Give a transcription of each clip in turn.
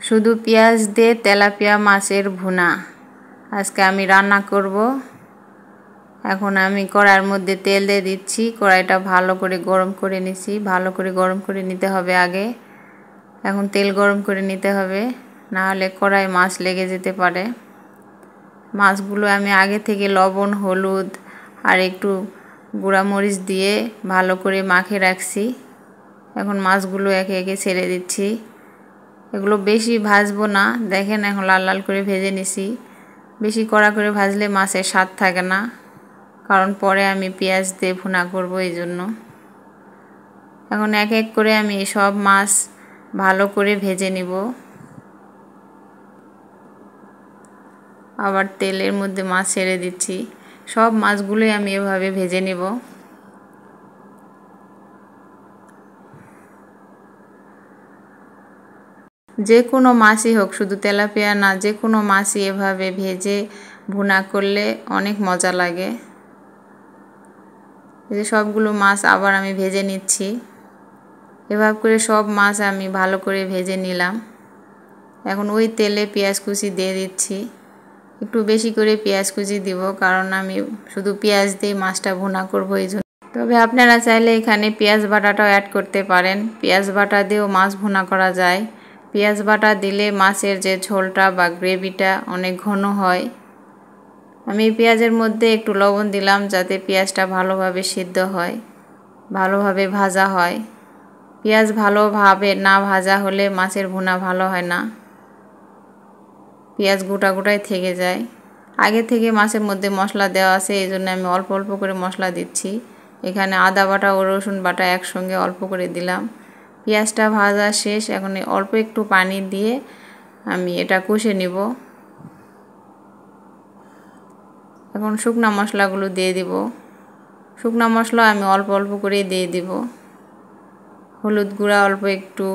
শুধু পেঁয়াজ দিয়ে তেলাপিয়া মাছের ভুনা আজকে আমি রান্না করব। এখন আমি কড়াইয়ের মধ্যে তেল দিয়ে দিচ্ছি। কড়াইটা ভালো করে গরম করে নিছি। ভালো করে গরম করে নিতে হবে আগে। এখন তেল গরম করে নিতে হবে, না হলে কড়াই মাছ লেগে যেতে পারে। মাছগুলো আমি আগে থেকে লবণ, হলুদ আর একটু গুঁড়া মরিচ দিয়ে ভালো করে মাখিয়ে রাখছি। এখন মাছগুলো একে একে ছেড়ে দিচ্ছি। এগুলো বেশি ভাজবো না, দেখেন এখন লাল লাল করে ভেজে নিছি। বেশি কড়া করে ভাজলে মাছের স্বাদ থাকে না, কারণ পরে আমি পেঁয়াজ দিয়ে ভুনা করব, এই জন্য। এখন এক এক করে আমি সব মাছ ভালো করে ভেজে নিব। আবার তেলের মধ্যে মাছ ছেড়ে দিচ্ছি। সব মাছগুলোই আমি এভাবে ভেজে নিব। যে কোনো মাছই হোক, শুধু তেলাপিয়া না, যে কোনো মাছই এভাবে ভেজে ভুনা করলে অনেক মজা লাগে। এই যে সবগুলো মাছ আবার আমি ভেজে নিচ্ছি। এভাবে করে সব মাছ আমি ভালো করে ভেজে নিলাম। এখন ওই তেলে পেঁয়াজ কুচি দিয়ে দিচ্ছি। একটু বেশি করে পেঁয়াজ কুচি দিব, কারণ আমি শুধু পেঁয়াজ দিয়ে মাছটা ভুনা করব, এই জন্য। তবে আপনারা চাইলে এখানে পেঁয়াজ বাটাটাও অ্যাড করতে পারেন। পেঁয়াজ বাটা দিয়েও মাছ ভুনা করা যায়। পেঁয়াজ বাটা দিলে মাছের যে ঝোলটা বা গ্রেভিটা অনেক ঘন হয়। আমি পেঁয়াজের মধ্যে একটু লবণ দিলাম, যাতে পেঁয়াজটা ভালোভাবে সিদ্ধ হয়, ভালোভাবে ভাজা হয়। পেঁয়াজ ভালোভাবে না ভাজা হলে মাছের ভুনা ভালো হয় না, পেঁয়াজ গোটা গোটাই থেকে যায়। আগে থেকে মাছের মধ্যে মশলা দেওয়া আছে, এই জন্য আমি অল্প অল্প করে মশলা দিচ্ছি। এখানে আদা বাটা ও রসুন বাটা একসঙ্গে অল্প করে দিলাম। পেঁয়াজটা ভাজা শেষ, এখন অল্প একটু পানি দিয়ে আমি এটা কষে নিব। এখন শুকনা মশলাগুলো দিয়ে দিব। শুকনা মশলা আমি অল্প অল্প করে দিয়ে দিব। হলুদ গুঁড়া অল্প একটু,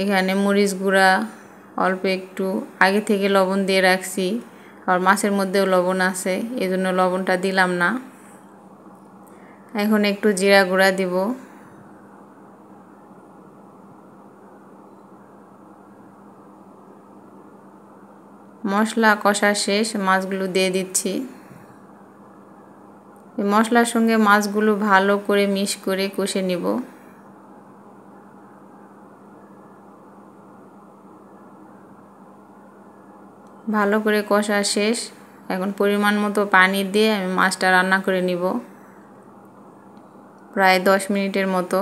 এখানে মরিচ গুঁড়া অল্প একটু, আগে থেকে লবণ দিয়ে রাখছি, আর মাছের মধ্যেও লবণ আছে, এই জন্য লবণটা দিলাম না। এখন একটু জিরা গুঁড়া দিব। মশলা কষা শেষ, মাছগুলো দিয়ে দিচ্ছি। এই মশলার সঙ্গে মাছগুলো ভালো করে মিক্স করে কষে নিব। ভালো করে কষা শেষ, এখন পরিমাণ মতো পানি দিয়ে আমি মাছটা রান্না করে নিব, প্রায় 10 মিনিটের মতো।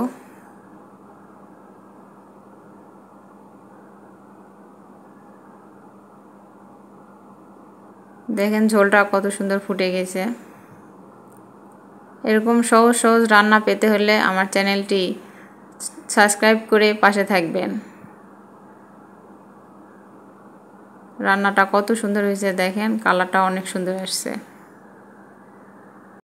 দেখেন ঝোলটা কত সুন্দর ফুটে গেছে। এরকম সহজ সহজ রান্না পেতে হলে আমার চ্যানেলটি সাবস্ক্রাইব করে পাশে থাকবেন। রান্নাটা কত সুন্দর হয়েছে, দেখেন কালারটা অনেক সুন্দর আসছে।